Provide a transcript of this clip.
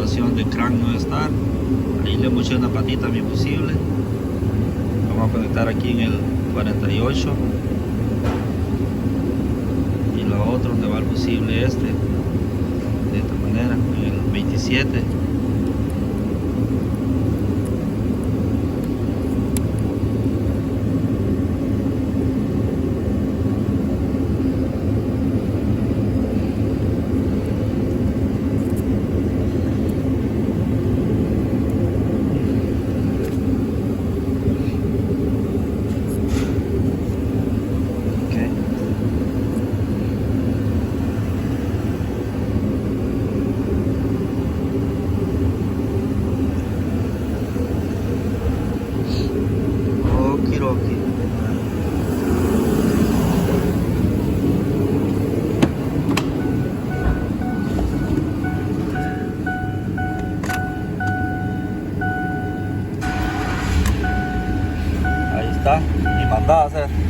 información de crank no estar. Ahí le moché una patita a mi fusible. Vamos a conectar aquí en el 48 y lo otro donde va el fusible este, de esta manera, en el 27. Okidoki. Ahí está, y mandada a hacer.